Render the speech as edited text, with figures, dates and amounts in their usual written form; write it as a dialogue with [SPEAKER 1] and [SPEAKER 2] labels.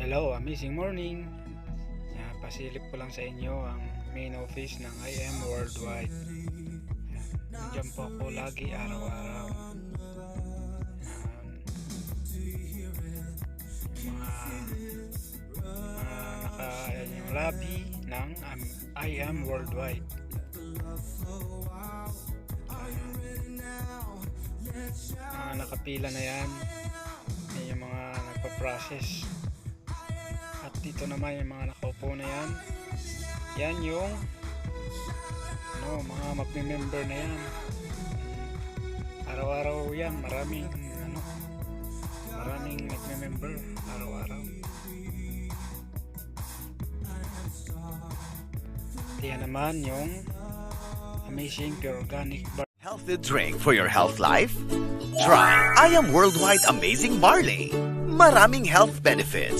[SPEAKER 1] Hello, amazing morning. Pasilip ko lang sa inyo ang main office ng IM Worldwide. Nandiyan po ako lagi araw-araw. Yung lobby ng IM Worldwide. Mga nakapila na yan. Yung mga nagpa-process. At dito naman yung mga nakaupo na yan. Yan yung mga magme-member na yan. Araw-araw yan, maraming nagme-member araw-araw. Yan naman yung amazing pure organic
[SPEAKER 2] Healthy drink for your health life? Try IM Worldwide Amazing Barley. Maraming health benefits.